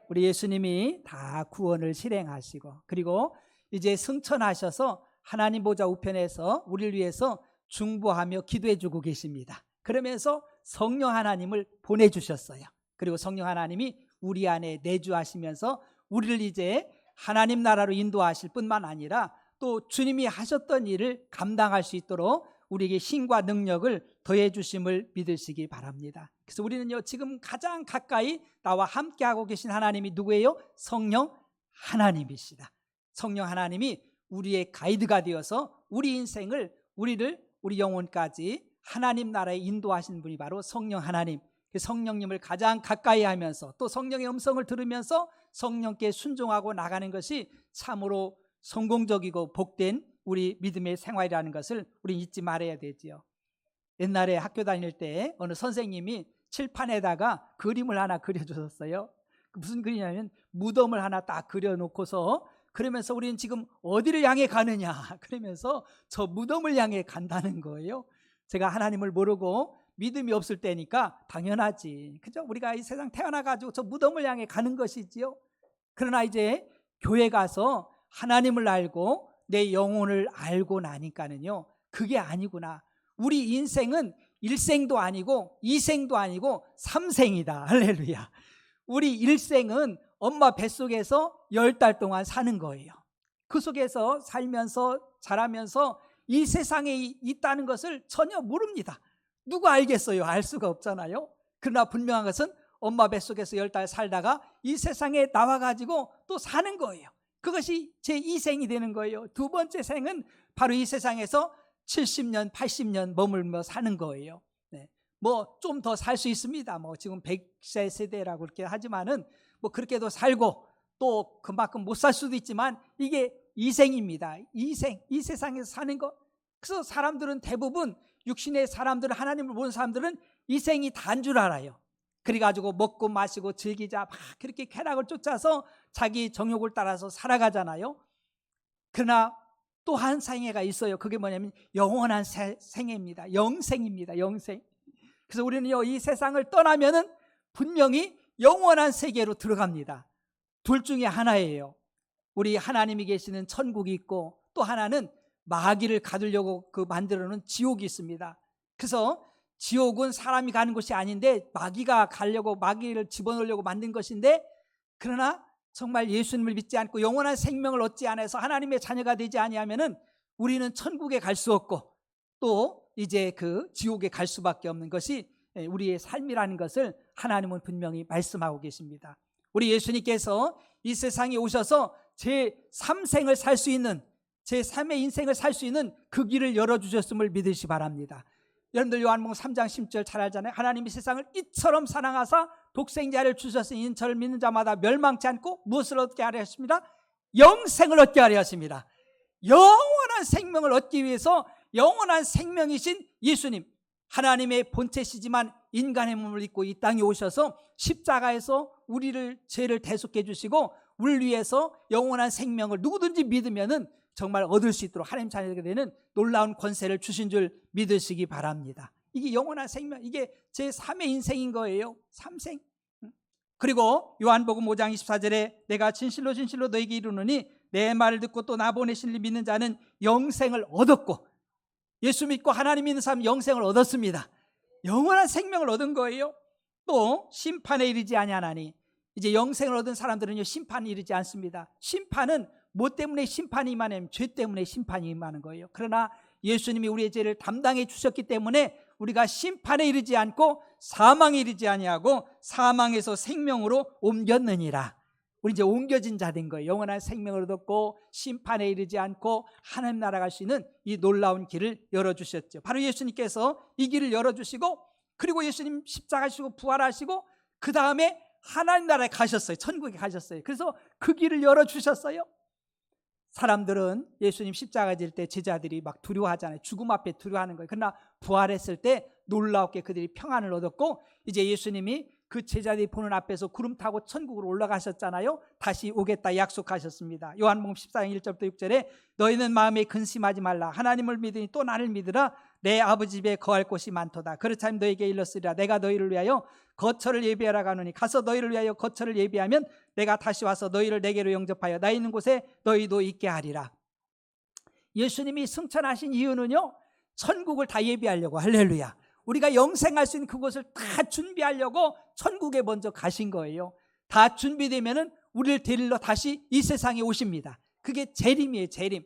우리 예수님이 다 구원을 실행하시고 그리고 이제 승천하셔서 하나님 보좌 우편에서 우리를 위해서 중보하며 기도해 주고 계십니다. 그러면서 성령 하나님을 보내주셨어요. 그리고 성령 하나님이 우리 안에 내주하시면서 우리를 이제 하나님 나라로 인도하실 뿐만 아니라 또 주님이 하셨던 일을 감당할 수 있도록 우리에게 힘과 능력을 더해 주심을 믿으시기 바랍니다. 그래서 우리는요, 지금 가장 가까이 나와 함께하고 계신 하나님이 누구예요? 성령 하나님이시다. 성령 하나님이 우리의 가이드가 되어서 우리 인생을, 우리 영혼까지 하나님 나라에 인도하신 분이 바로 성령 하나님. 성령님을 가장 가까이 하면서 또 성령의 음성을 들으면서 성령께 순종하고 나가는 것이 참으로 성공적이고 복된 우리 믿음의 생활이라는 것을 우리 잊지 말아야 되지요. 옛날에 학교 다닐 때 어느 선생님이 칠판에다가 그림을 하나 그려주셨어요. 무슨 그림이냐면 무덤을 하나 딱 그려놓고서 그러면서 우리는 지금 어디를 향해 가느냐 그러면서 저 무덤을 향해 간다는 거예요. 제가 하나님을 모르고 믿음이 없을 때니까 당연하지, 그죠? 우리가 이 세상 태어나가지고 저 무덤을 향해 가는 것이지요. 그러나 이제 교회 가서 하나님을 알고 내 영혼을 알고 나니까는요, 그게 아니구나. 우리 인생은 1생도 아니고 2생도 아니고 3생이다. 할렐루야. 우리 1생은 엄마 뱃속에서 10달 동안 사는 거예요. 그 속에서 살면서 자라면서 이 세상에 있다는 것을 전혀 모릅니다. 누가 알겠어요? 알 수가 없잖아요. 그러나 분명한 것은 엄마 뱃속에서 10달 살다가 이 세상에 나와가지고 또 사는 거예요. 그것이 제 2생이 되는 거예요. 두 번째 생은 바로 이 세상에서 70년, 80년 머물며 사는 거예요. 네. 뭐 좀 더 살 수 있습니다. 뭐 지금 100세 세대라고 그렇게 하지만은 뭐 그렇게도 살고 또 그만큼 못 살 수도 있지만 이게 2생입니다. 2생, 이 세상에서 사는 거. 그래서 사람들은 대부분 육신의 사람들은, 하나님을 모르는 사람들은 2생이 다인 줄 알아요. 그래가지고 먹고 마시고 즐기자 막 그렇게 쾌락을 쫓아서 자기 정욕을 따라서 살아가잖아요. 그러나 또 한 생애가 있어요. 그게 뭐냐면 영원한 생애입니다. 영생입니다. 영생. 그래서 우리는요, 이 세상을 떠나면은 분명히 영원한 세계로 들어갑니다. 둘 중에 하나예요. 우리 하나님이 계시는 천국이 있고 또 하나는 마귀를 가두려고 만들어 놓은 지옥이 있습니다. 그래서 지옥은 사람이 가는 곳이 아닌데 마귀가 가려고, 마귀를 집어넣으려고 만든 것인데, 그러나 정말 예수님을 믿지 않고 영원한 생명을 얻지 않아서 하나님의 자녀가 되지 아니하면은 우리는 천국에 갈 수 없고 또 이제 그 지옥에 갈 수밖에 없는 것이 우리의 삶이라는 것을 하나님은 분명히 말씀하고 계십니다. 우리 예수님께서 이 세상에 오셔서 제3생을 살 수 있는, 제3의 인생을 살 수 있는 그 길을 열어주셨음을 믿으시 바랍니다. 여러분들 요한복음 3장 10절 잘 알잖아요. 하나님이 세상을 이처럼 사랑하사 독생자를 주셨으니 이는 저를 믿는 자마다 멸망치 않고 무엇을 얻게 하려 하십니다? 영생을 얻게 하려 하십니다. 영원한 생명을 얻기 위해서 영원한 생명이신 예수님, 하나님의 본체시지만 인간의 몸을 입고 이 땅에 오셔서 십자가에서 우리를 죄를 대속해 주시고 우리를 위해서 영원한 생명을 누구든지 믿으면은 정말 얻을 수 있도록 하나님 자녀가 되는 놀라운 권세를 주신 줄 믿으시기 바랍니다. 이게 영원한 생명, 이게 제3의 인생인 거예요. 3생. 그리고 요한복음 5장 24절에 내가 진실로 진실로 너에게 이르노니 내 말을 듣고 또 나 보내신 이를 믿는 자는 영생을 얻었고, 예수 믿고 하나님 믿는 사람은 영생을 얻었습니다. 영원한 생명을 얻은 거예요. 또 심판에 이르지 아니하나니, 이제 영생을 얻은 사람들은요, 심판에 이르지 않습니다. 심판은 뭐 때문에 심판이 임하냐면 죄 때문에 심판이 임하는 거예요. 그러나 예수님이 우리의 죄를 담당해 주셨기 때문에 우리가 심판에 이르지 않고 사망에 이르지 아니하고 사망에서 생명으로 옮겼느니라. 우리 이제 옮겨진 자 된 거예요. 영원한 생명을 얻었고 심판에 이르지 않고 하나님 나라 갈 수 있는 이 놀라운 길을 열어주셨죠. 바로 예수님께서 이 길을 열어주시고, 그리고 예수님 십자가 지시고 부활하시고 그 다음에 하나님 나라에 가셨어요. 천국에 가셨어요. 그래서 그 길을 열어주셨어요. 사람들은 예수님 십자가 질 때 제자들이 막 두려워하잖아요. 죽음 앞에 두려워하는 거예요. 그러나 부활했을 때 놀랍게 그들이 평안을 얻었고, 이제 예수님이 그 제자들이 보는 앞에서 구름 타고 천국으로 올라가셨잖아요. 다시 오겠다 약속하셨습니다. 요한복음 14장 1절부터 6절에 너희는 마음에 근심하지 말라. 하나님을 믿으니 또 나를 믿으라. 내 아버지 집에 거할 곳이 많도다. 그렇다면 너에게 일렀으리라. 내가 너희를 위하여 거처를 예비하라 가노니 가서 너희를 위하여 거처를 예비하면 내가 다시 와서 너희를 내게로 영접하여 나 있는 곳에 너희도 있게 하리라. 예수님이 승천하신 이유는요, 천국을 다 예비하려고. 할렐루야. 우리가 영생할 수 있는 그곳을 다 준비하려고 천국에 먼저 가신 거예요. 다 준비되면은 우리를 데리러 다시 이 세상에 오십니다. 그게 재림이에요, 재림.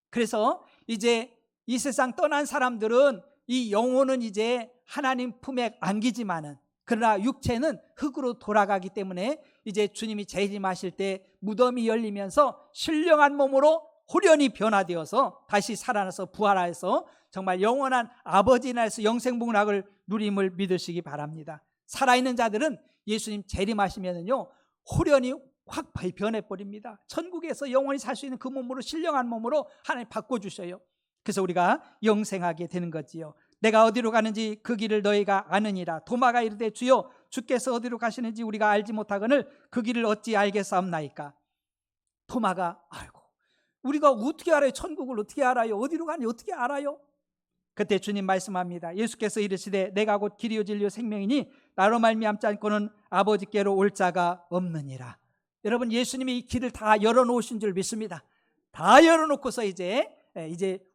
그래서 이제 이 세상 떠난 사람들은 이 영혼은 이제 하나님 품에 안기지만은, 그러나 육체는 흙으로 돌아가기 때문에 이제 주님이 재림하실 때 무덤이 열리면서 신령한 몸으로 호련히 변화되어서 다시 살아나서 부활하여서 정말 영원한 아버지 나라에서 영생복락을 누림을 믿으시기 바랍니다. 살아있는 자들은 예수님 재림하시면은요, 호련히 확 변해버립니다. 천국에서 영원히 살 수 있는 그 몸으로, 신령한 몸으로 하나님 바꿔주셔요. 그래서 우리가 영생하게 되는 거지요. 내가 어디로 가는지 그 길을 너희가 아느니라. 도마가 이르되 주여 주께서 어디로 가시는지 우리가 알지 못하거늘 그 길을 어찌 알겠사옵나이까. 도마가 아이고 우리가 어떻게 알아요? 천국을 어떻게 알아요? 어디로 가는지 어떻게 알아요? 그때 주님 말씀합니다. 예수께서 이르시되 내가 곧 길이요 진리요 생명이니 나로 말미암지 않고는 아버지께로 올 자가 없느니라. 여러분, 예수님이 이 길을 다 열어놓으신 줄 믿습니다. 다 열어놓고서 이제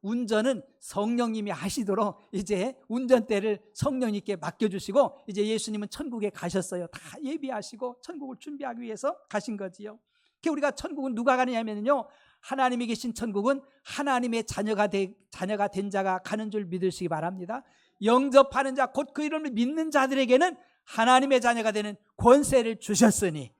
운전은 성령님이 하시도록 이제 운전대를 성령님께 맡겨주시고 이제 예수님은 천국에 가셨어요. 다 예비하시고 천국을 준비하기 위해서 가신 거지요. 우리가 천국은 누가 가느냐면요, 하나님이 계신 천국은 하나님의 자녀가 된 자가 가는 줄 믿으시기 바랍니다. 영접하는 자, 곧 그 이름을 믿는 자들에게는 하나님의 자녀가 되는 권세를 주셨으니,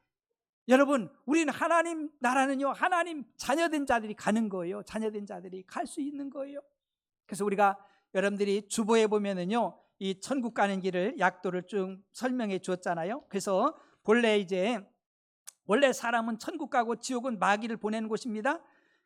여러분, 우리는 하나님 나라는요, 하나님 자녀된 자들이 가는 거예요. 자녀된 자들이 갈 수 있는 거예요. 그래서 우리가 여러분들이 주보에 보면은요, 이 천국 가는 길을 약도를 쭉 설명해 주었잖아요. 그래서 원래 사람은 천국 가고 지옥은 마귀를 보내는 곳입니다.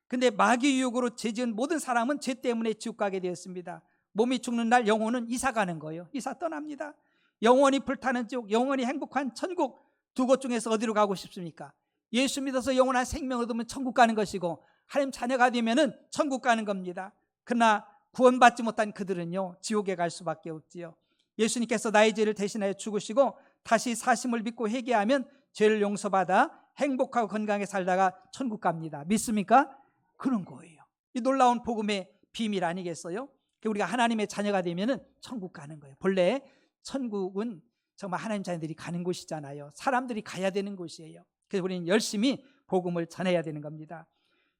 근데 마귀 유혹으로 죄지은 모든 사람은 죄 때문에 지옥 가게 되었습니다. 몸이 죽는 날 영혼은 이사 가는 거예요. 이사 떠납니다. 영원히 불타는 지옥, 영원히 행복한 천국, 두 곳 중에서 어디로 가고 싶습니까? 예수 믿어서 영원한 생명 얻으면 천국 가는 것이고, 하나님 자녀가 되면은 천국 가는 겁니다. 그러나 구원받지 못한 그들은요, 지옥에 갈 수밖에 없지요. 예수님께서 나의 죄를 대신하여 죽으시고 다시 사심을 믿고 회개하면 죄를 용서받아 행복하고 건강하게 살다가 천국 갑니다. 믿습니까? 그런 거예요. 이 놀라운 복음의 비밀 아니겠어요? 우리가 하나님의 자녀가 되면은 천국 가는 거예요. 본래 천국은 정말 하나님 자녀들이 가는 곳이잖아요. 사람들이 가야 되는 곳이에요. 그래서 우리는 열심히 복음을 전해야 되는 겁니다.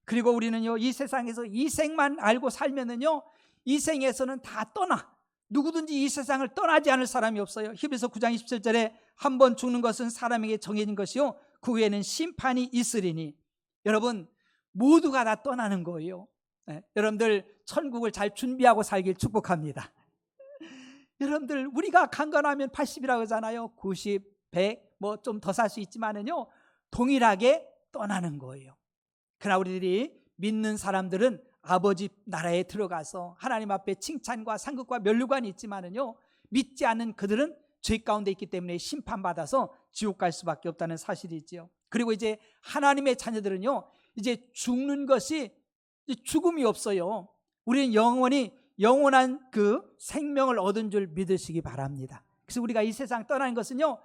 그리고 우리는요, 이 세상에서 이 생만 알고 살면은요, 이 생에서는 다 떠나. 누구든지 이 세상을 떠나지 않을 사람이 없어요. 히브리서 9장 27절에 한 번 죽는 것은 사람에게 정해진 것이요 그 후에는 심판이 있으리니. 여러분, 모두가 다 떠나는 거예요. 여러분들 천국을 잘 준비하고 살길 축복합니다. 여러분들, 우리가 강건하면 80이라고 하잖아요. 90, 100 뭐 좀 더 살 수 있지만은요, 동일하게 떠나는 거예요. 그러나 우리들이 믿는 사람들은 아버지 나라에 들어가서 하나님 앞에 칭찬과 상급과 면류관이 있지만은요, 믿지 않는 그들은 죄 가운데 있기 때문에 심판받아서 지옥 갈 수밖에 없다는 사실이지요. 그리고 이제 하나님의 자녀들은요, 이제 죽는 것이 죽음이 없어요. 우리는 영원한 그 생명을 얻은 줄 믿으시기 바랍니다. 그래서 우리가 이 세상 떠나는 것은요,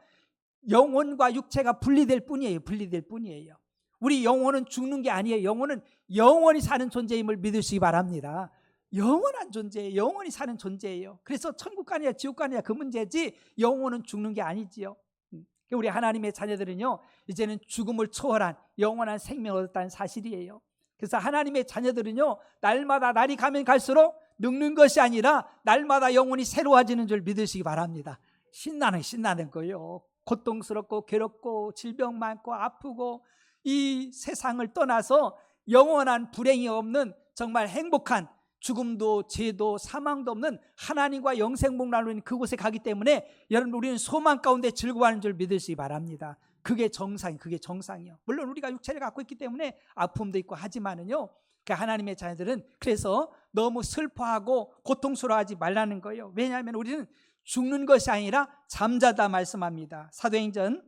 영혼과 육체가 분리될 뿐이에요. 분리될 뿐이에요. 우리 영혼은 죽는 게 아니에요. 영혼은 영원히 사는 존재임을 믿으시기 바랍니다. 영원한 존재예요. 영원히 사는 존재예요. 그래서 천국 가느냐 지옥 가느냐 그 문제지, 영혼은 죽는 게 아니지요. 우리 하나님의 자녀들은요, 이제는 죽음을 초월한 영원한 생명을 얻었다는 사실이에요. 그래서 하나님의 자녀들은요, 날마다 날이 가면 갈수록 늙는 것이 아니라 날마다 영혼이 새로워지는 줄 믿으시기 바랍니다. 신나는 거예요. 고통스럽고 괴롭고 질병 많고 아프고 이 세상을 떠나서 영원한 불행이 없는 정말 행복한, 죽음도 죄도 사망도 없는 하나님과 영생복락으로 있는 그곳에 가기 때문에 여러분, 우리는 소망 가운데 즐거워하는 줄 믿으시기 바랍니다. 그게 정상이요. 물론 우리가 육체를 갖고 있기 때문에 아픔도 있고 하지만은요, 하나님의 자녀들은 그래서 너무 슬퍼하고 고통스러워하지 말라는 거예요. 왜냐하면 우리는 죽는 것이 아니라 잠자다 말씀합니다. 사도행전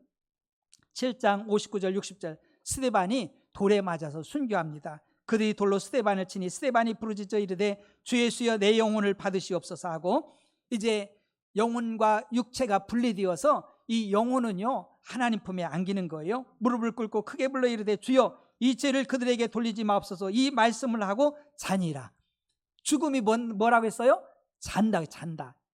7장 59절 60절, 스데반이 돌에 맞아서 순교합니다. 그들이 돌로 스데반을 치니 스데반이 부르짖어 이르되 주 예수여 내 영혼을 받으시옵소서 하고, 이제 영혼과 육체가 분리되어서 이 영혼은요 하나님 품에 안기는 거예요. 무릎을 꿇고 크게 불러 이르되 주여 이 죄를 그들에게 돌리지 마옵소서. 이 말씀을 하고 자니라. 죽음이 뭐라고 했어요? 잔다.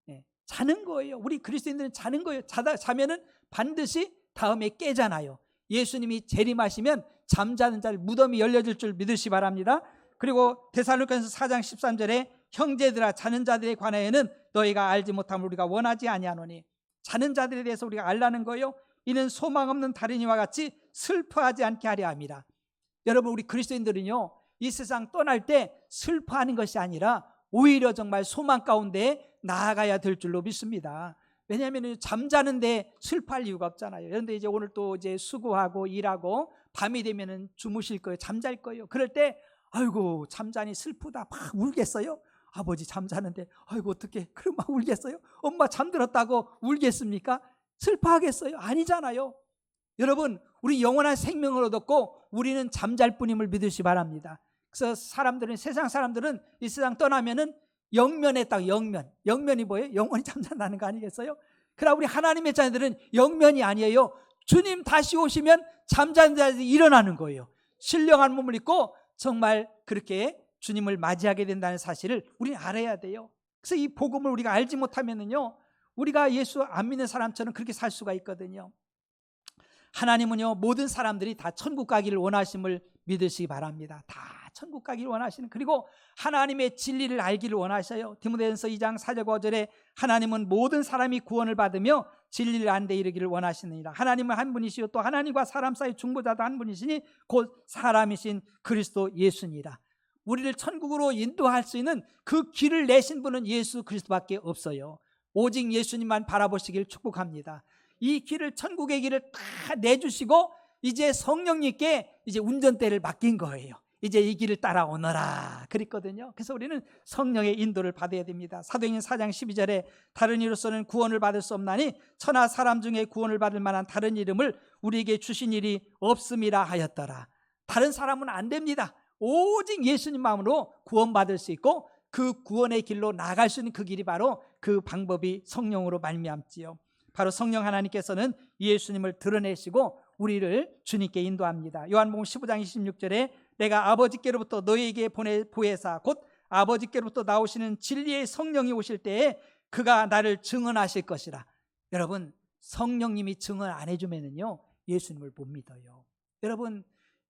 예, 자는 거예요. 우리 그리스도인들은 자는 거예요. 자면은 반드시 다음에 깨잖아요. 예수님이 재림하시면 잠자는 자를 무덤이 열려질 줄 믿으시 바랍니다. 그리고 데살로니가서 4장 13절에 형제들아 자는 자들에 관하여는 너희가 알지 못함을 우리가 원하지 아니하노니, 자는 자들에 대해서 우리가 알라는 거예요. 이는 소망 없는 다른이와 같이 슬퍼하지 않게 하려 함이라. 여러분, 우리 그리스도인들은요 이 세상 떠날 때 슬퍼하는 것이 아니라 오히려 정말 소망 가운데 나아가야 될 줄로 믿습니다. 왜냐하면 잠자는데 슬퍼할 이유가 없잖아요. 그런데 이제 오늘 또 이제 수고하고 일하고 밤이 되면은 주무실 거예요. 잠잘 거예요. 그럴 때 아이고 잠자니 슬프다 막 울겠어요? 아버지 잠자는데 아이고 어떡해, 그럼 막 울겠어요? 엄마 잠들었다고 울겠습니까? 슬퍼하겠어요? 아니잖아요. 여러분, 우리 영원한 생명을 얻었고 우리는 잠잘 뿐임을 믿으시 바랍니다. 그래서 세상 사람들은 이 세상 떠나면은 영면에 딱 영면이 뭐예요? 영원히 잠잔다는 거 아니겠어요? 그러나 우리 하나님의 자녀들은 영면이 아니에요. 주님 다시 오시면 잠자는 자들이 일어나는 거예요. 신령한 몸을 입고 정말 그렇게 주님을 맞이하게 된다는 사실을 우리는 알아야 돼요. 그래서 이 복음을 우리가 알지 못하면은요 우리가 예수 안 믿는 사람처럼 그렇게 살 수가 있거든요. 하나님은요 모든 사람들이 다 천국 가기를 원하심을 믿으시기 바랍니다. 다 천국 가기를 원하시는, 그리고 하나님의 진리를 알기를 원하셔요. 디모데전서 2장 4절 5절에 하나님은 모든 사람이 구원을 받으며 진리를 아는 데 이르기를 원하시느니라. 하나님은 한 분이시요 또 하나님과 사람 사이 중보자도 한 분이시니 곧 사람이신 그리스도 예수니라. 우리를 천국으로 인도할 수 있는 그 길을 내신 분은 예수 그리스도밖에 없어요. 오직 예수님만 바라보시길 축복합니다. 이 길을, 천국의 길을 다 내주시고 이제 성령님께 이제 운전대를 맡긴 거예요. 이제 이 길을 따라오너라 그랬거든요. 그래서 우리는 성령의 인도를 받아야 됩니다. 사도행전 4장 12절에 다른 이로서는 구원을 받을 수 없나니 천하 사람 중에 구원을 받을 만한 다른 이름을 우리에게 주신 일이 없음이라 하였더라. 다른 사람은 안 됩니다. 오직 예수님만으로 구원받을 수 있고 그 구원의 길로 나아갈 수 있는 그 길이 바로 그 방법이 성령으로 말미암지요. 바로 성령 하나님께서는 예수님을 드러내시고 우리를 주님께 인도합니다. 요한복음 15장 26절에 내가 아버지께로부터 너희에게 보혜사 곧 아버지께로부터 나오시는 진리의 성령이 오실 때에 그가 나를 증언하실 것이라. 여러분, 성령님이 증언 안 해주면은요 예수님을 못 믿어요. 여러분,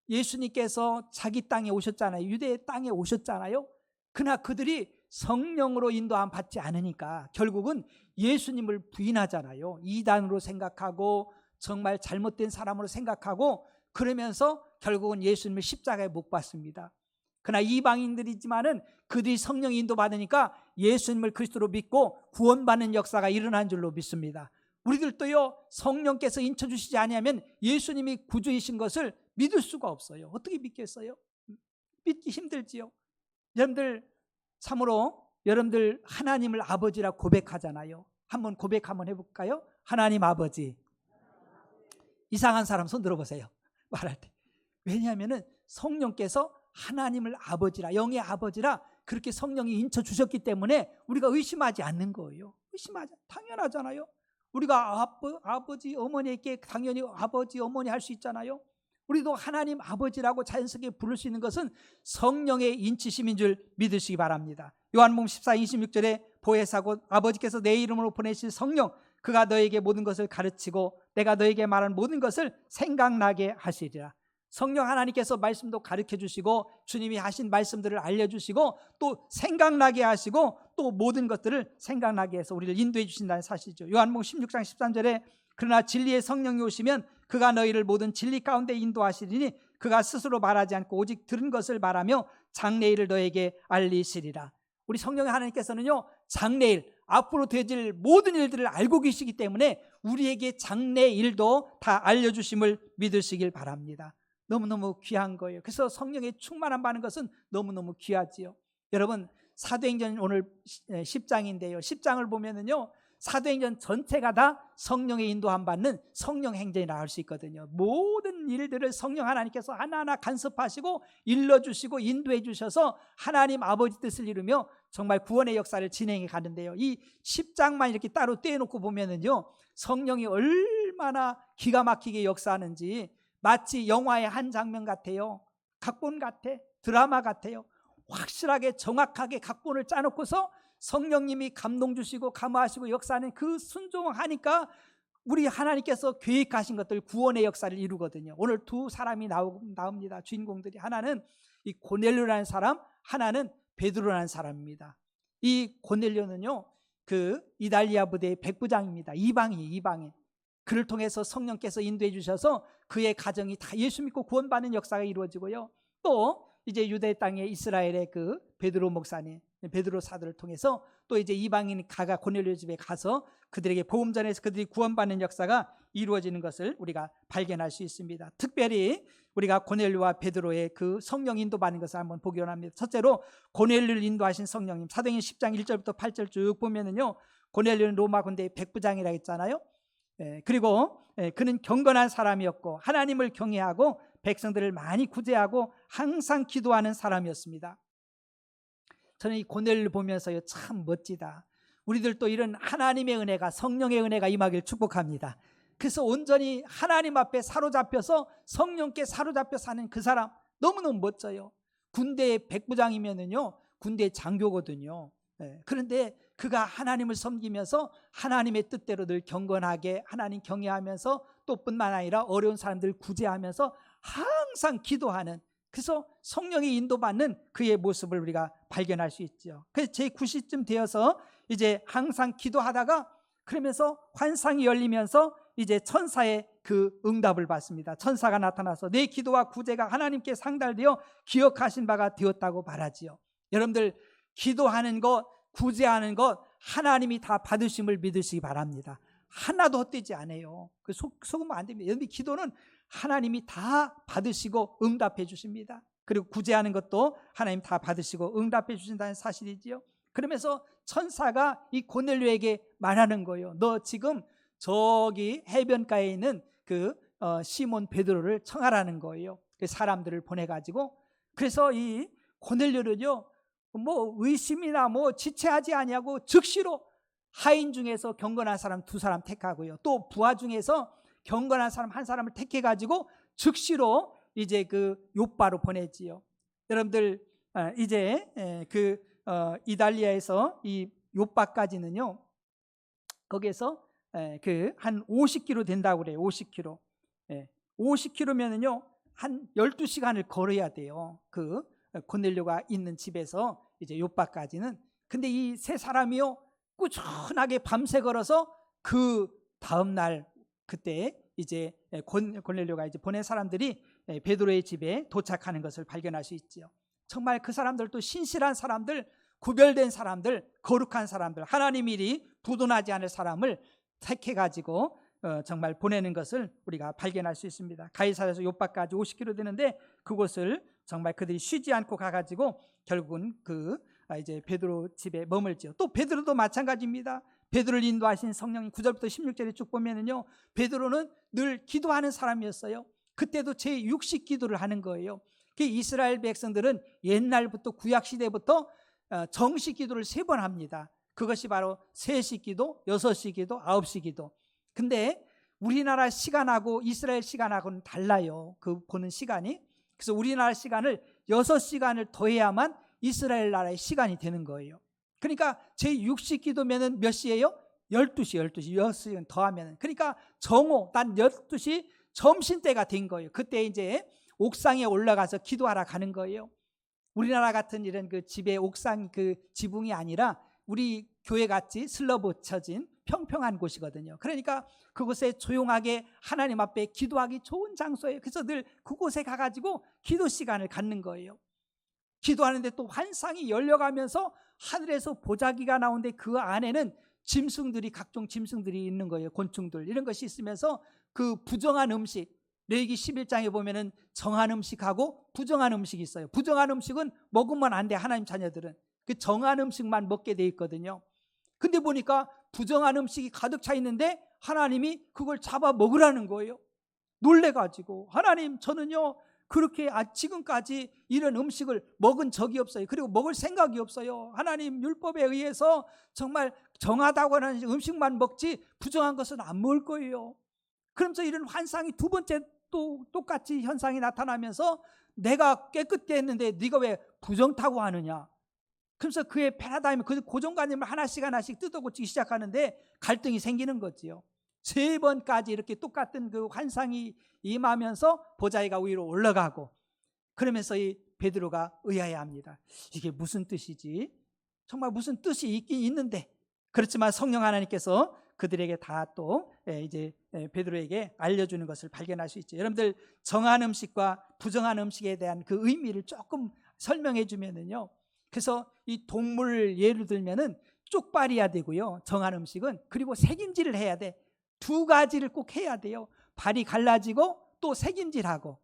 예수님께서 자기 땅에 오셨잖아요. 유대 땅에 오셨잖아요. 그러나 그들이 성령으로 인도함 받지 않으니까 결국은 예수님을 부인하잖아요. 이단으로 생각하고 정말 잘못된 사람으로 생각하고 그러면서 결국은 예수님을 십자가에 못 박습니다. 그러나 이방인들이지만은 그들이 성령 인도 받으니까 예수님을 그리스도로 믿고 구원받는 역사가 일어난 줄로 믿습니다. 우리들도요 성령께서 인쳐주시지 아니하면 예수님이 구주이신 것을 믿을 수가 없어요. 어떻게 믿겠어요? 믿기 힘들지요. 여러분들 참으로 여러분들 하나님을 아버지라 고백하잖아요. 한번 고백 한번 해볼까요? 하나님 아버지. 이상한 사람 손 들어보세요. 말할 때. 왜냐하면 성령께서 하나님을 아버지라, 영의 아버지라 그렇게 성령이 인쳐주셨기 때문에 우리가 의심하지 않는 거예요. 당연하잖아요. 우리가 아버지 어머니에게 당연히 아버지 어머니 할 수 있잖아요. 우리도 하나님 아버지라고 자연스럽게 부를 수 있는 것은 성령의 인치심인 줄 믿으시기 바랍니다. 요한복음 14, 26절에 보혜사 곧 아버지께서 내 이름으로 보내실 성령 그가 너에게 모든 것을 가르치고 내가 너에게 말한 모든 것을 생각나게 하시리라. 성령 하나님께서 말씀도 가르쳐 주시고 주님이 하신 말씀들을 알려주시고 또 생각나게 하시고 또 모든 것들을 생각나게 해서 우리를 인도해 주신다는 사실이죠. 요한복음 16장 13절에 그러나 진리의 성령이 오시면 그가 너희를 모든 진리 가운데 인도하시리니 그가 스스로 말하지 않고 오직 들은 것을 말하며 장래일을 너에게 알리시리라. 우리 성령 하나님께서는요 장래일 앞으로 되질 모든 일들을 알고 계시기 때문에 우리에게 장래일도 다 알려주심을 믿으시길 바랍니다. 너무너무 귀한 거예요. 그래서 성령의 충만함 받는 것은 너무너무 귀하지요. 여러분 사도행전 오늘 10장인데요 10장을 보면은요 사도행전 전체가 다 성령의 인도함 받는 성령 행전이라고 할 수 있거든요. 모든 일들을 성령 하나님께서 하나하나 간섭하시고 일러주시고 인도해 주셔서 하나님 아버지 뜻을 이루며 정말 구원의 역사를 진행해 가는데요. 이 10장만 이렇게 따로 떼어놓고 보면은요, 성령이 얼마나 기가 막히게 역사하는지 마치 영화의 한 장면 같아요. 각본 같아. 드라마 같아요. 확실하게 정확하게 각본을 짜놓고서 성령님이 감동 주시고 감화하시고 역사하는 그 순종하니까 우리 하나님께서 계획하신 것들 구원의 역사를 이루거든요. 오늘 두 사람이 나옵니다. 주인공들이. 하나는 이 고넬료라는 사람, 하나는 베드로라는 사람입니다. 이 고넬료는요, 그 이달리아 부대의 백부장입니다. 이방인. 그를 통해서 성령께서 인도해 주셔서 그의 가정이 다 예수 믿고 구원받는 역사가 이루어지고요. 또 이제 유대 땅의 이스라엘의 그 베드로 목사님, 베드로 사도를 통해서 또 이제 이방인 가가 고넬료 집에 가서 그들에게 복음 전해서 그들이 구원받는 역사가 이루어지는 것을 우리가 발견할 수 있습니다. 특별히 우리가 고넬료와 베드로의 그 성령 인도받는 것을 한번 보기 원합니다. 첫째로 고넬료를 인도하신 성령님, 사도행전 10장 1절부터 8절 쭉 보면은요, 고넬료는 로마 군대의 백부장이라고 했잖아요. 그리고 그는 경건한 사람이었고 하나님을 경외하고 백성들을 많이 구제하고 항상 기도하는 사람이었습니다. 저는 이 고넬료를 보면서요, 참 멋지다. 우리들도 이런 하나님의 은혜가, 성령의 은혜가 임하길 축복합니다. 그래서 온전히 하나님 앞에 사로잡혀서 성령께 사로잡혀 사는 그 사람 너무너무 멋져요. 군대의 백부장이면은요, 군대 장교거든요. 그런데 그가 하나님을 섬기면서 하나님의 뜻대로 늘 경건하게 하나님 경외하면서 또 뿐만 아니라 어려운 사람들을 구제하면서 항상 기도하는, 그래서 성령이 인도받는 그의 모습을 우리가 발견할 수 있죠. 그래서 제9시쯤 되어서 이제 항상 기도하다가 그러면서 환상이 열리면서 이제 천사의 그 응답을 받습니다. 천사가 나타나서 내 기도와 구제가 하나님께 상달되어 기억하신 바가 되었다고 말하지요. 여러분들 기도하는 것, 구제하는 것 하나님이 다 받으심을 믿으시기 바랍니다. 하나도 헛되지 않아요. 속으면 안 됩니다. 여러분 기도는 하나님이 다 받으시고 응답해 주십니다. 그리고 구제하는 것도 하나님 다 받으시고 응답해 주신다는 사실이지요. 그러면서 천사가 이 고넬료에게 말하는 거예요. 너 지금 저기 해변가에 있는 그 시몬 베드로를 청하라는 거예요. 그 사람들을 보내가지고. 그래서 이 고넬료는요, 뭐 의심이나 뭐 지체하지 아니하고 즉시로 하인 중에서 경건한 사람 2사람 택하고요, 또 부하 중에서 경건한 사람 1사람을 택해가지고 즉시로 이제 그 요빠로 보내지요. 여러분들 이제 그 이달리아에서 이 요빠까지는요, 거기에서 그 한 50km 된다고 그래요. 50km. 50km면은요 한 12시간을 걸어야 돼요. 그 고넬료가 있는 집에서 이제 요빠까지는. 근데 이 세 사람이요 꾸준하게 밤새 걸어서 그 다음 날 그때 이제 고넬료가 이제 보낸 사람들이 베드로의 집에 도착하는 것을 발견할 수 있지요. 정말 그 사람들도 신실한 사람들, 구별된 사람들, 거룩한 사람들, 하나님 일이 부도나지 않을 사람을 택해가지고 정말 보내는 것을 우리가 발견할 수 있습니다. 가이사랴에서 요빠까지 50km 되는데 그곳을 정말 그들이 쉬지 않고 가가지고 결국은 그 이제 베드로 집에 머물지요. 또 베드로도 마찬가지입니다. 베드로를 인도하신 성령님 9절부터 16절에 쭉 보면은요, 베드로는 늘 기도하는 사람이었어요. 그때도 제6식 기도를 하는 거예요. 그 이스라엘 백성들은 옛날부터 구약 시대부터 정식 기도를 3번 합니다. 그것이 바로 3시 기도, 6시 기도, 9시 기도. 근데 우리나라 시간하고 이스라엘 시간하고는 달라요. 그 보는 시간이. 그래서 우리나라 시간을 6시간을 더해야만 이스라엘 나라의 시간이 되는 거예요. 그러니까 제6식 기도면은 몇 시예요? 12시 6시간 더하면, 그러니까 정오 난 12시 점심때가 된 거예요. 그때 이제 옥상에 올라가서 기도하러 가는 거예요. 우리나라 같은 이런 그 집의 옥상 그 지붕이 아니라 우리 교회 같이 슬러붙여진 평평한 곳이거든요. 그러니까 그곳에 조용하게 하나님 앞에 기도하기 좋은 장소예요. 그래서 늘 그곳에 가가지고 기도 시간을 갖는 거예요. 기도하는데 또 환상이 열려가면서 하늘에서 보자기가 나오는데 그 안에는 짐승들이, 각종 짐승들이 있는 거예요. 곤충들 이런 것이 있으면서 그 부정한 음식, 레위기 11장에 보면은 정한 음식하고 부정한 음식이 있어요. 부정한 음식은 먹으면 안 돼. 하나님 자녀들은 그 정한 음식만 먹게 돼 있거든요. 근데 보니까 부정한 음식이 가득 차 있는데 하나님이 그걸 잡아 먹으라는 거예요. 놀래가지고, 하나님, 저는요 그렇게 지금까지 이런 음식을 먹은 적이 없어요. 그리고 먹을 생각이 없어요. 하나님, 율법에 의해서 정말 정하다고 하는 음식만 먹지 부정한 것은 안 먹을 거예요. 그러면서 이런 환상이 두 번째 또 똑같이 현상이 나타나면서, 내가 깨끗게 했는데 네가 왜 부정타고 하느냐. 그래서 그의 패러다임, 그 고정관념을 하나씩 뜯어고치기 시작하는데 갈등이 생기는 거지요. 세 번까지 이렇게 똑같은 그 환상이 임하면서 보좌의가 위로 올라가고, 그러면서 이 베드로가 의아해합니다. 이게 무슨 뜻이지? 정말 무슨 뜻이 있긴 있는데, 그렇지만 성령 하나님께서 그들에게 다 또 이제 베드로에게 알려주는 것을 발견할 수 있죠. 여러분들, 정한 음식과 부정한 음식에 대한 그 의미를 조금 설명해 주면은요, 그래서 이 동물 예를 들면은 쪽발이야 되고요, 정한 음식은. 그리고 색임질을 해야 돼. 두 가지를 꼭 해야 돼요. 발이 갈라지고 또 색임질하고.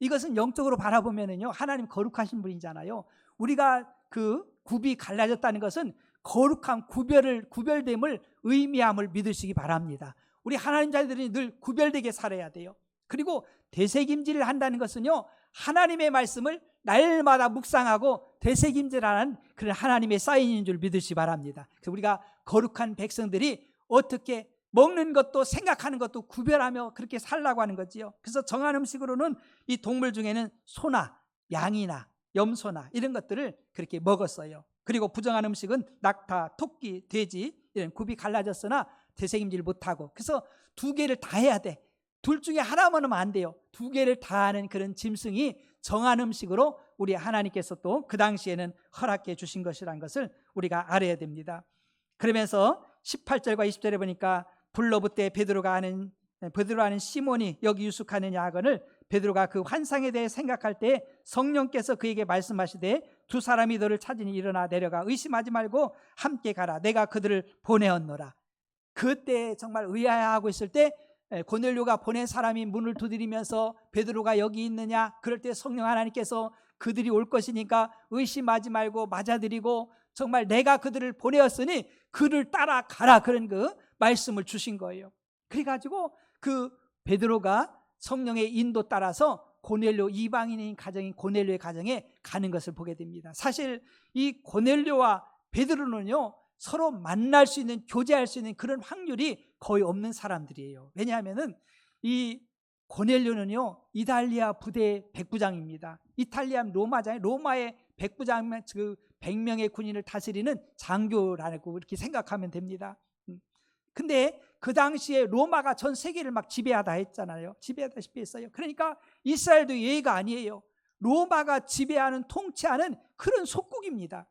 이것은 영적으로 바라보면은요, 하나님 거룩하신 분이잖아요. 우리가 그 굽이 갈라졌다는 것은 거룩함, 구별됨을 의미함을 믿으시기 바랍니다. 우리 하나님 자녀들이 늘 구별되게 살아야 돼요. 그리고 되새김질을 한다는 것은요, 하나님의 말씀을 날마다 묵상하고 되새김질하는 그런 하나님의 사인인 줄 믿으시기 바랍니다. 그래서 우리가 거룩한 백성들이 어떻게 먹는 것도 생각하는 것도 구별하며 그렇게 살라고 하는 거지요. 그래서 정한 음식으로는 이 동물 중에는 소나 양이나 염소나 이런 것들을 그렇게 먹었어요. 그리고 부정한 음식은 낙타, 토끼, 돼지, 이런 굽이 갈라졌으나 되새김질 못하고. 그래서 두 개를 다 해야 돼. 둘 중에 하나만 하면 안 돼요. 두 개를 다 하는 그런 짐승이 정한 음식으로 우리 하나님께서 또 그 당시에는 허락해 주신 것이라는 것을 우리가 알아야 됩니다. 그러면서 18절과 20절에 보니까 불러붙되 베드로가 하는 시몬이 여기 유숙하느냐 하거늘, 베드로가 그 환상에 대해 생각할 때 성령께서 그에게 말씀하시되 두 사람이 너를 찾으니 일어나 내려가 의심하지 말고 함께 가라. 내가 그들을 보내었노라. 그때 정말 의아해하고 있을 때 고넬료가 보낸 사람이 문을 두드리면서 베드로가 여기 있느냐. 그럴 때 성령 하나님께서 그들이 올 것이니까 의심하지 말고 맞아들이고 정말 내가 그들을 보내었으니 그를 따라가라, 그런 그 말씀을 주신 거예요. 그래가지고 그 베드로가 성령의 인도 따라서 고넬료, 이방인인 가정인 고넬료의 가정에 가는 것을 보게 됩니다. 사실 이 고넬료와 베드로는요, 서로 만날 수 있는, 교제할 수 있는 그런 확률이 거의 없는 사람들이에요. 왜냐하면은 이 고넬료는요, 이탈리아 부대 백부장입니다. 이탈리아 로마잖아요. 로마의 백부장이면 그 100명의 군인을 다스리는 장교라고 이렇게 생각하면 됩니다. 근데 그 당시에 로마가 전 세계를 막 지배하다 했잖아요. 지배하다시피 했어요. 그러니까 이스라엘도 예의가 아니에요. 로마가 지배하는, 통치하는 그런 속국입니다.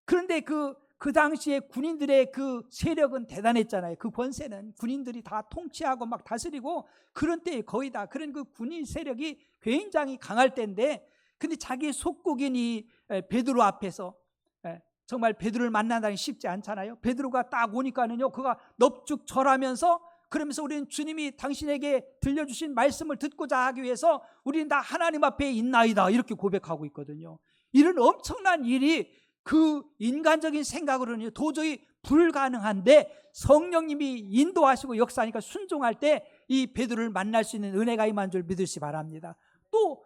그런데 그 당시에 군인들의 그 세력은 대단했잖아요. 그 권세는 군인들이 다 통치하고 막 다스리고 그런 때에 거의 다 그런 그 군인 세력이 굉장히 강할 때인데, 근데 자기 속국인 이 베드로 앞에서 정말 베드로를 만난다는 게 쉽지 않잖아요. 베드로가 딱 오니까는요, 그가 넙죽 절하면서, 그러면서 우리는 주님이 당신에게 들려주신 말씀을 듣고자 하기 위해서 우리는 다 하나님 앞에 있나이다, 이렇게 고백하고 있거든요. 이런 엄청난 일이 그 인간적인 생각으로는 도저히 불가능한데 성령님이 인도하시고 역사하니까 순종할 때 이 베드로를 만날 수 있는 은혜가 임한 줄 믿으시 바랍니다. 또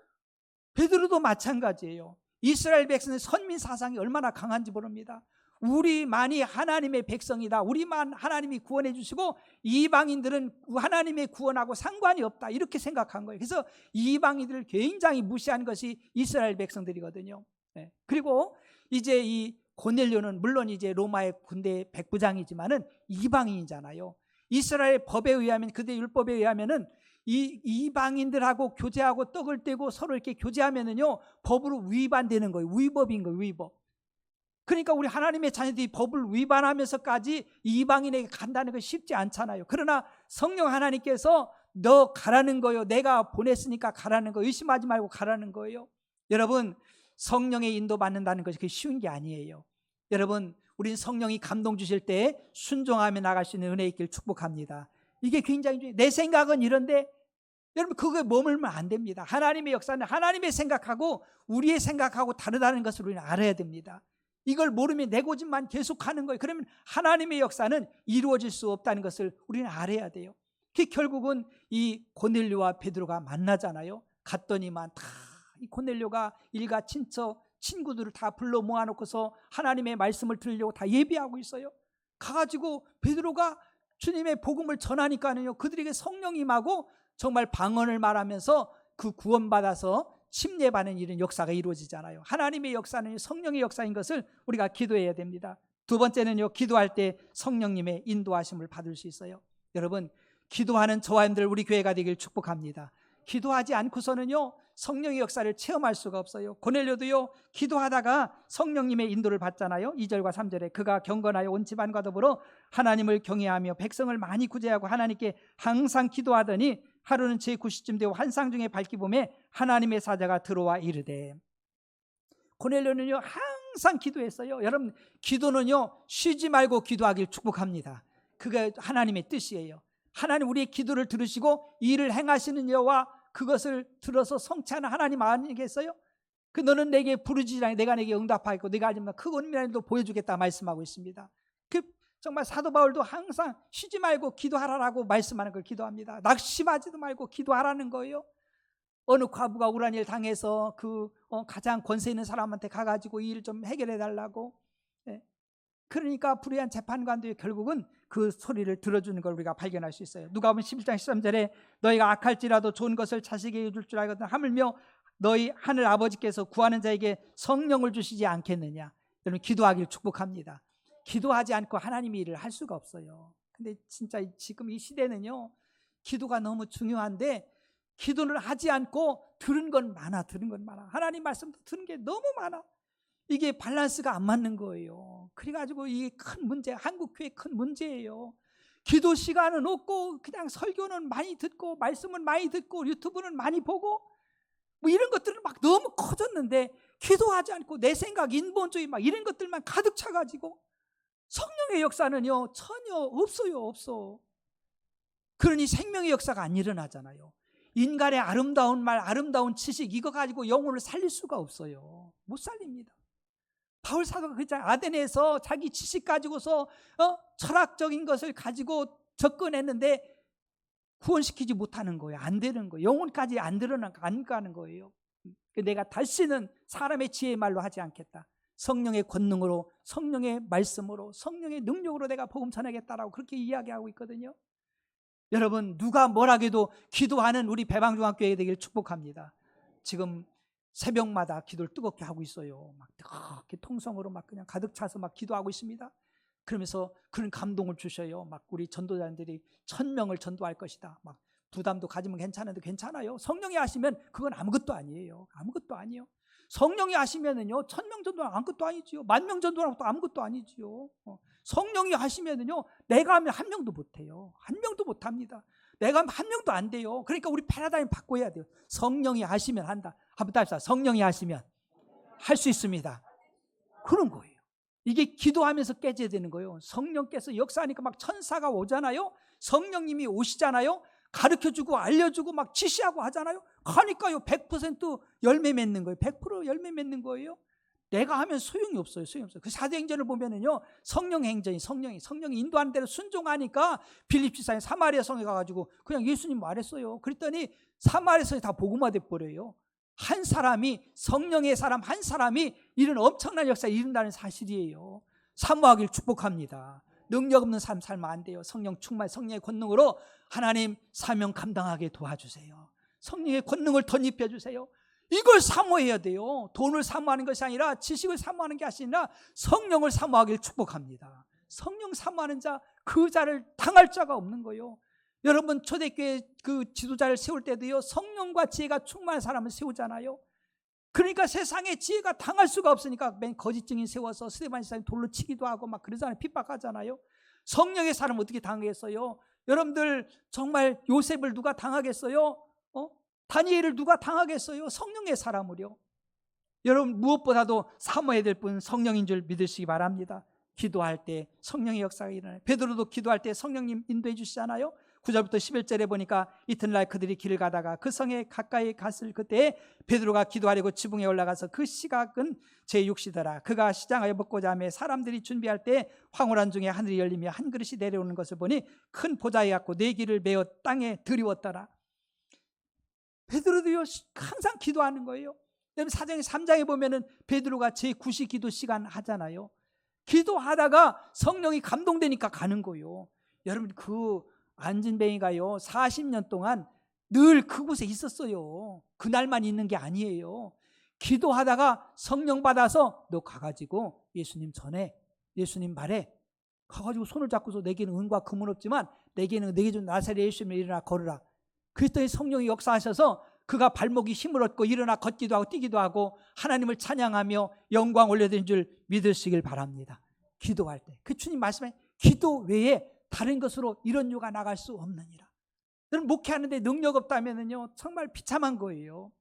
베드로도 마찬가지예요. 이스라엘 백성의 선민 사상이 얼마나 강한지 모릅니다. 우리만이 하나님의 백성이다, 우리만 하나님이 구원해 주시고 이방인들은 하나님의 구원하고 상관이 없다, 이렇게 생각한 거예요. 그래서 이방인들을 굉장히 무시한 것이 이스라엘 백성들이거든요. 그리고 이제 이 고넬료는 물론 이제 로마의 군대 백부장이지만은 이방인이잖아요. 이스라엘 법에 의하면, 그들의 율법에 의하면은 이 이방인들하고 교제하고 떡을 떼고 서로 이렇게 교제하면은요, 법으로 위반되는 거예요. 위법인 거예요, 위법. 그러니까 우리 하나님의 자녀들이 법을 위반하면서까지 이방인에게 간다는 건 쉽지 않잖아요. 그러나 성령 하나님께서 너 가라는 거예요. 내가 보냈으니까 가라는 거예요. 의심하지 말고 가라는 거예요. 여러분, 성령의 인도 받는다는 것이 그게 쉬운 게 아니에요. 여러분, 우린 성령이 감동 주실 때 순종하며 나갈 수 있는 은혜 있길 축복합니다. 이게 굉장히 중요해요. 내 생각은 이런데, 여러분, 그거에 머물면 안 됩니다. 하나님의 역사는 하나님의 생각하고 우리의 생각하고 다르다는 것을 우리는 알아야 됩니다. 이걸 모르면 내 고집만 계속하는 거예요. 그러면 하나님의 역사는 이루어질 수 없다는 것을 우리는 알아야 돼요. 그 결국은 이 고넬료와 베드로가 만나잖아요. 갔더니만 다 이 고넬료가 일가 친척 친구들을 다 불러 모아놓고서 하나님의 말씀을 들으려고 다 예비하고 있어요. 가가지고 베드로가 주님의 복음을 전하니까는요, 그들에게 성령이 임하고 정말 방언을 말하면서 그 구원받아서 침례받는 이런 역사가 이루어지잖아요. 하나님의 역사는 성령의 역사인 것을 우리가 기도해야 됩니다. 두 번째는요, 기도할 때 성령님의 인도하심을 받을 수 있어요. 여러분, 기도하는 저와 여러분들 우리 교회가 되길 축복합니다. 기도하지 않고서는요, 성령의 역사를 체험할 수가 없어요. 고넬료도요, 기도하다가 성령님의 인도를 받잖아요. 2절과 3절에 그가 경건하여 온 집안과 더불어 하나님을 경외하며 백성을 많이 구제하고 하나님께 항상 기도하더니 하루는 제9시쯤 되어 환상 중에 밝기 봄에 하나님의 사자가 들어와 이르되. 고넬료는요 항상 기도했어요. 여러분, 기도는요 쉬지 말고 기도하길 축복합니다. 그게 하나님의 뜻이에요. 하나님 우리의 기도를 들으시고 일을 행하시는 여와 그것을 들어서 성취하는 하나님 아니겠어요? 그 너는 내게 부르지 않고 내가 내게 응답하겠고 내가 하지만 그 은밀한 일도 보여주겠다 말씀하고 있습니다. 그 정말 사도 바울도 항상 쉬지 말고 기도하라고 말씀하는 걸 기도합니다. 낙심하지도 말고 기도하라는 거예요. 어느 과부가 우울한 일 당해서 그 가장 권세 있는 사람한테 가가지고 이 일 좀 해결해 달라고. 그러니까 불의한 재판관도 결국은 그 소리를 들어주는 걸 우리가 발견할 수 있어요. 누가복음 11장 13절에 너희가 악할지라도 좋은 것을 자식에게 줄 줄 알거든 하물며 너희 하늘 아버지께서 구하는 자에게 성령을 주시지 않겠느냐. 여러분, 기도하길 축복합니다. 기도하지 않고 하나님의 일을 할 수가 없어요. 근데 진짜 지금 이 시대는요, 기도가 너무 중요한데 기도를 하지 않고 들은 건 많아. 하나님 말씀도 들은 게 너무 많아. 이게 밸런스가 안 맞는 거예요. 그래가지고 이게 큰 문제, 한국교회 큰 문제예요. 기도 시간은 없고 그냥 설교는 많이 듣고 말씀은 많이 듣고 유튜브는 많이 보고 뭐 이런 것들은 막 너무 커졌는데 기도하지 않고 내 생각, 인본주의 막 이런 것들만 가득 차가지고 성령의 역사는요 전혀 없어. 그러니 생명의 역사가 안 일어나잖아요. 인간의 아름다운 말, 아름다운 지식 이거 가지고 영혼을 살릴 수가 없어요. 못 살립니다. 바울 사도가 그랬잖아요. 아데네에서 자기 지식 가지고서 철학적인 것을 가지고 접근했는데 구원시키지 못하는 거예요. 안 되는 거예요. 영혼까지 안 가는 거예요. 내가 다시는 사람의 지혜의 말로 하지 않겠다. 성령의 권능으로, 성령의 말씀으로, 성령의 능력으로 내가 복음 전하겠다라고 그렇게 이야기하고 있거든요. 여러분, 누가 뭐라해도 기도하는 우리 배방중학교에 되길 축복합니다. 지금 새벽마다 기도를 뜨겁게 하고 있어요. 막 뜨겁게 통성으로 막 그냥 가득 차서 막 기도하고 있습니다. 그러면서 그런 감동을 주셔요. 막 우리 전도자들이 1000명을 전도할 것이다. 막 부담도 가지면 괜찮은데 괜찮아요. 성령이 하시면 그건 아무것도 아니에요. 아무것도 아니에요. 성령이 하시면은요 1000명 전도는 아무것도 아니지요. 10,000명 전도는 것도 아무것도 아니지요. 성령이 하시면은요 내가 하면 1명도 못해요. 1명도 못합니다. 내가 하면 1명도 안 돼요. 그러니까 우리 패러다임 바꿔야 돼요. 성령이 하시면 한다. 한번 답시다. 성령이 하시면 할 수 있습니다. 그런 거예요. 이게 기도하면서 깨져야 되는 거예요. 성령께서 역사하니까 막 천사가 오잖아요. 성령님이 오시잖아요. 가르쳐주고 알려주고 막 지시하고 하잖아요. 하니까요 100% 열매 맺는 거예요. 100% 열매 맺는 거예요. 내가 하면 소용이 없어요. 그 사도행전을 보면은요 성령 행전이 성령이 인도하는 대로 순종하니까 빌립 지사인 사마리아 성에 가가지고 그냥 예수님 말했어요. 그랬더니 사마리아 성이 다 복음화돼 버려요. 한 사람이, 성령의 사람 한 사람이 이런 엄청난 역사에 이룬다는 사실이에요. 사모하길 축복합니다. 능력 없는 삶 살면 안 돼요. 성령 충만, 성령의 권능으로 하나님 사명 감당하게 도와주세요. 성령의 권능을 덧입혀 주세요. 이걸 사모해야 돼요. 돈을 사모하는 것이 아니라 지식을 사모하는 게 아니라 성령을 사모하길 축복합니다. 성령 사모하는 자, 그 자를 당할 자가 없는 거예요. 여러분 초대교회 그 지도자를 세울 때도요 성령과 지혜가 충만한 사람을 세우잖아요. 그러니까 세상에 지혜가 당할 수가 없으니까 맨 거짓 증인 세워서 스데반 지사님 돌로 치기도 하고 막 그러잖아요. 핍박하잖아요. 성령의 사람 어떻게 당하겠어요? 여러분들 정말 요셉을 누가 당하겠어요? 다니엘을 누가 당하겠어요? 성령의 사람을요. 여러분 무엇보다도 사모해야 될 분 성령인 줄 믿으시기 바랍니다. 기도할 때 성령의 역사가 일어나요. 베드로도 기도할 때 성령님 인도해 주시잖아요. 9절부터 11절에 보니까 이튿날 그들이 길을 가다가 그 성에 가까이 갔을 그때에 베드로가 기도하려고 지붕에 올라가서 그 시각은 제6시더라. 그가 시장하여 먹고자 하며 사람들이 준비할 때 황홀한 중에 하늘이 열리며 한 그릇이 내려오는 것을 보니 큰 보좌에 갖고 네 귀를 메어 땅에 들이웠더라. 베드로도요 항상 기도하는 거예요. 사장 3장에 보면은 베드로가 제9시 기도 시간 하잖아요. 기도하다가 성령이 감동되니까 가는 거예요. 여러분 그 안진뱅이가요 40년 동안 늘 그곳에 있었어요. 그날만 있는 게 아니에요. 기도하다가 성령 받아서 너 가가지고 예수님 전에 예수님 말에 가가지고 손을 잡고서 내게는 은과 금은 없지만 내게는 내게 준 나사렛 예수님을 일어나 걸으라. 그랬더니 성령이 역사하셔서 그가 발목이 힘을 얻고 일어나 걷기도 하고 뛰기도 하고 하나님을 찬양하며 영광 올려드린 줄 믿으시길 바랍니다. 기도할 때 그 주님 말씀에 기도 외에 다른 것으로 이런 유가 나갈 수 없느니라. 여러분 목회하는데 능력 없다면요 정말 비참한 거예요.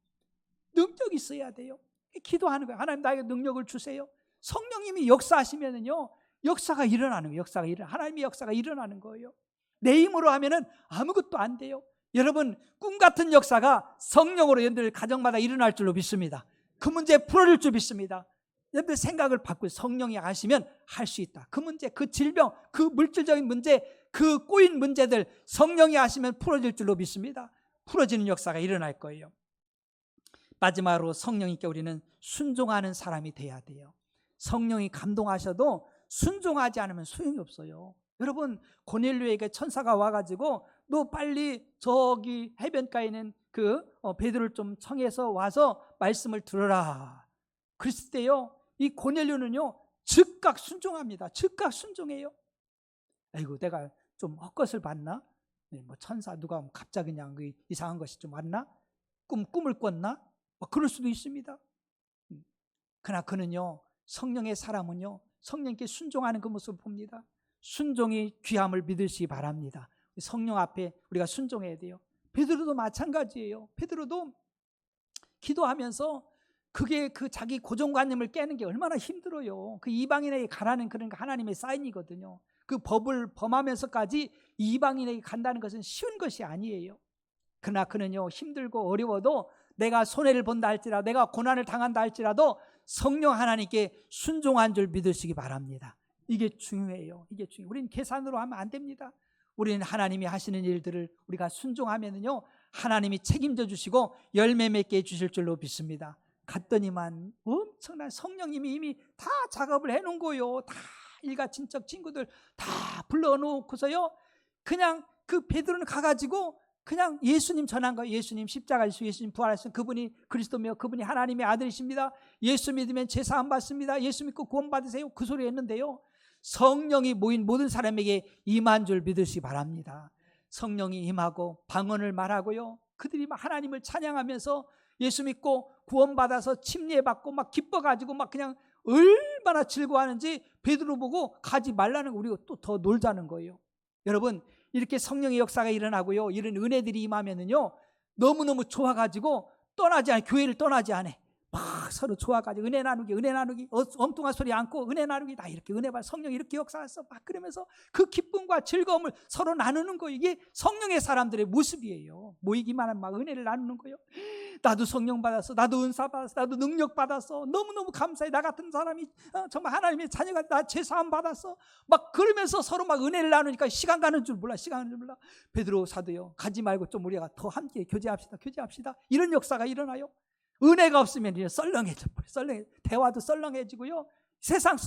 능력이 있어야 돼요. 기도하는 거예요. 하나님 나에게 능력을 주세요. 성령님이 역사하시면요 역사가 일어나는 거예요. 하나님의 역사가 일어나는 거예요. 내 힘으로 하면은 아무것도 안 돼요. 여러분 꿈 같은 역사가 성령으로 여러분들 가정마다 일어날 줄로 믿습니다. 그 문제 풀어질 줄 믿습니다. 여러분들 생각을 바꾸고 성령이 아시면 할 수 있다. 그 문제, 그 질병, 그 물질적인 문제, 그 꼬인 문제들 성령이 아시면 풀어질 줄로 믿습니다. 풀어지는 역사가 일어날 거예요. 마지막으로 성령님께 우리는 순종하는 사람이 돼야 돼요. 성령이 감동하셔도 순종하지 않으면 소용이 없어요. 여러분 고넬료에게 천사가 와가지고 너 빨리 저기 해변가에 있는 그 베드로를 좀 청해서 와서 말씀을 들어라. 그랬을 때요 이 고넬료는요 즉각 순종합니다. 즉각 순종해요. 아이고 내가 좀 헛것을 봤나? 뭐 천사 누가 갑자기 그냥 이상한 것이 좀 왔나? 꿈을 꿨나? 그럴 수도 있습니다. 그러나 그는요 성령의 사람은요 성령께 순종하는 그 모습을 봅니다. 순종이 귀함을 믿으시기 바랍니다. 성령 앞에 우리가 순종해야 돼요. 베드로도 마찬가지예요. 베드로도 기도하면서 그게 그 자기 고정관념을 깨는 게 얼마나 힘들어요. 그 이방인에게 가라는 그런 하나님의 사인이거든요. 그 법을 범하면서까지 이방인에게 간다는 것은 쉬운 것이 아니에요. 그러나 그는요 힘들고 어려워도 내가 손해를 본다 할지라도 내가 고난을 당한다 할지라도 성령 하나님께 순종한 줄 믿으시기 바랍니다. 이게 중요해요. 이게 중요해요. 우리는 계산으로 하면 안 됩니다. 우리는 하나님이 하시는 일들을 우리가 순종하면요 하나님이 책임져 주시고 열매 맺게 해주실 줄로 믿습니다. 갔더니만 엄청난 성령님이 이미 다 작업을 해놓은 거예요. 다 일가 친척 친구들 다 불러놓고서요 그냥 그 베드로는 가가지고 그냥 예수님 전한 거예요. 예수님 십자가 지시고 예수님 부활하신 그분이 그리스도며 그분이 하나님의 아들이십니다. 예수 믿으면 죄사함 받습니다. 예수 믿고 구원 받으세요. 그 소리 했는데요 성령이 모인 모든 사람에게 임한 줄 믿으시기 바랍니다. 성령이 임하고 방언을 말하고요 그들이 막 하나님을 찬양하면서 예수 믿고 구원받아서 침례받고 막 기뻐가지고 막 그냥 얼마나 즐거워하는지 베드로 보고 가지 말라는 거 우리가 또 더 놀자는 거예요. 여러분 이렇게 성령의 역사가 일어나고요 이런 은혜들이 임하면은요 너무너무 좋아가지고 교회를 떠나지 않아. 막 서로 좋아가지고 은혜 나누기 엉뚱한 소리 않고 은혜 나누기 다 이렇게 은혜 받아 성령이 이렇게 역사했어 막 그러면서 그 기쁨과 즐거움을 서로 나누는 거예요. 이게 성령의 사람들의 모습이에요. 모이기만 하면 막 은혜를 나누는 거예요. 나도 성령 받았어, 나도 은사 받았어, 나도 능력 받았어, 너무너무 감사해. 나 같은 사람이 정말 하나님의 자녀가 나 죄사함 받았어 막 그러면서 서로 막 은혜를 나누니까 시간 가는 줄 몰라. 베드로 사도요 가지 말고 좀 우리가 더 함께 교제합시다 이런 역사가 일어나요. 은혜가 없으면 이제 썰렁해져. 대화도 썰렁해지고요. 세상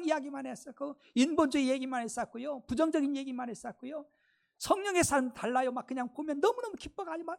이야기만 했었고 인본주의 얘기만 했었고요. 부정적인 얘기만 했었고요. 성령의 삶 달라요. 막 그냥 보면 너무너무 기뻐가지고 막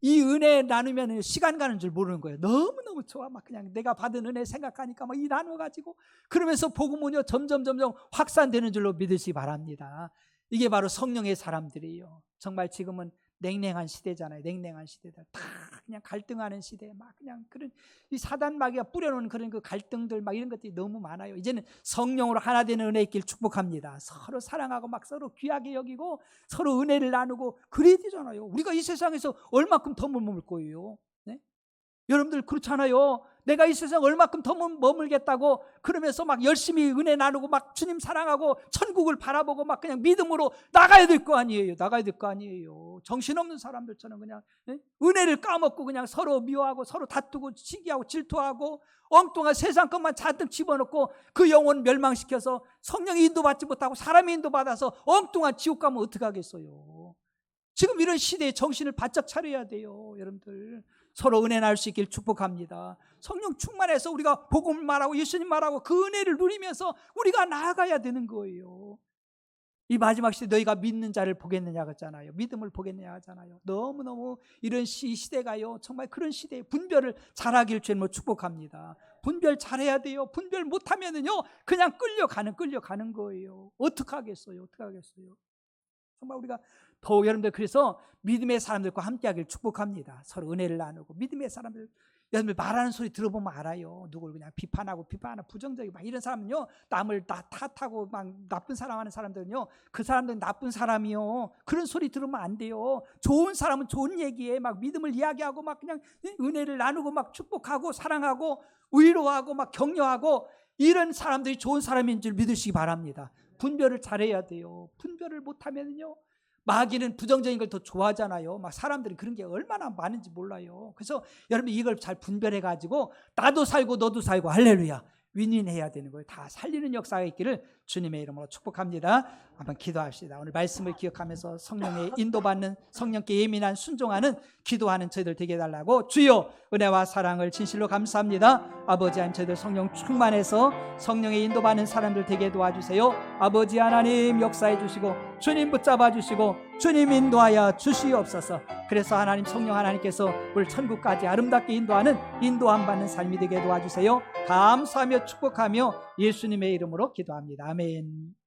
이 은혜 나누면 시간 가는 줄 모르는 거예요. 너무너무 좋아. 막 그냥 내가 받은 은혜 생각하니까 막 이 나눠가지고 그러면서 복음은요 점점 확산되는 줄로 믿으시기 바랍니다. 이게 바로 성령의 사람들이에요. 정말 지금은 냉랭한 시대잖아요. 냉랭한 시대다. 다 그냥 갈등하는 시대, 막 그냥 그런 이 사단 마귀가 뿌려놓은 그런 그 갈등들 막 이런 것들이 너무 많아요. 이제는 성령으로 하나 되는 은혜 있길 축복합니다. 서로 사랑하고 막 서로 귀하게 여기고 서로 은혜를 나누고 그래야 되잖아요. 우리가 이 세상에서 얼마큼 더 머물 거예요. 네? 여러분들 그렇잖아요. 내가 이 세상 얼마큼 더 머물겠다고 그러면서 막 열심히 은혜 나누고 막 주님 사랑하고 천국을 바라보고 막 그냥 믿음으로 나가야 될 거 아니에요. 나가야 될 거 아니에요. 정신없는 사람들처럼 그냥 은혜를 까먹고 그냥 서로 미워하고 서로 다투고 시기하고 질투하고 엉뚱한 세상 것만 잔뜩 집어넣고 그 영혼 멸망시켜서 성령이 인도받지 못하고 사람이 인도받아서 엉뚱한 지옥 가면 어떡하겠어요. 지금 이런 시대에 정신을 바짝 차려야 돼요. 여러분들 서로 은혜 나눌 수 있길 축복합니다. 성령 충만해서 우리가 복음을 말하고 예수님 말하고 그 은혜를 누리면서 우리가 나아가야 되는 거예요. 이 마지막 시대 너희가 믿는 자를 보겠느냐 하잖아요. 믿음을 보겠느냐 하잖아요. 너무너무 이런 시대가요 정말 그런 시대에 분별을 잘하길 주님으로 축복합니다. 분별 잘해야 돼요. 분별 못하면은요 그냥 끌려가는 거예요. 어떡하겠어요. 정말 우리가 더욱 여러분들 그래서 믿음의 사람들과 함께하길 축복합니다. 서로 은혜를 나누고 믿음의 사람들 여러분들 말하는 소리 들어보면 알아요. 누굴 그냥 비판하고 부정적이고 막 이런 사람은요 남을 다 탓하고 막 나쁜 사람 하는 사람들은요 그 사람들은 나쁜 사람이요. 그런 소리 들으면 안 돼요. 좋은 사람은 좋은 얘기에 막 믿음을 이야기하고 막 그냥 은혜를 나누고 막 축복하고 사랑하고 위로하고 막 격려하고 이런 사람들이 좋은 사람인 줄 믿으시기 바랍니다. 분별을 잘해야 돼요. 분별을 못하면요 마귀는 부정적인 걸 더 좋아하잖아요. 막 사람들이 그런 게 얼마나 많은지 몰라요. 그래서 여러분 이걸 잘 분별해 가지고 나도 살고 너도 살고 할렐루야 윈윈해야 되는 거예요. 다 살리는 역사가 있기를 주님의 이름으로 축복합니다. 한번 기도합시다. 오늘 말씀을 기억하면서 성령의 인도받는 성령께 예민한 순종하는 기도하는 저희들 되게 해달라고 주여 은혜와 사랑을 진실로 감사합니다. 아버지 하나님 저희들 성령 충만해서 성령의 인도받는 사람들 되게 도와주세요. 아버지 하나님 역사해 주시고 주님 붙잡아 주시고 주님 인도하여 주시옵소서. 그래서 하나님 성령 하나님께서 우리 천국까지 아름답게 인도하는 인도함 받는 삶이 되게 도와주세요. 감사하며 축복하며 예수님의 이름으로 기도합니다. 아멘.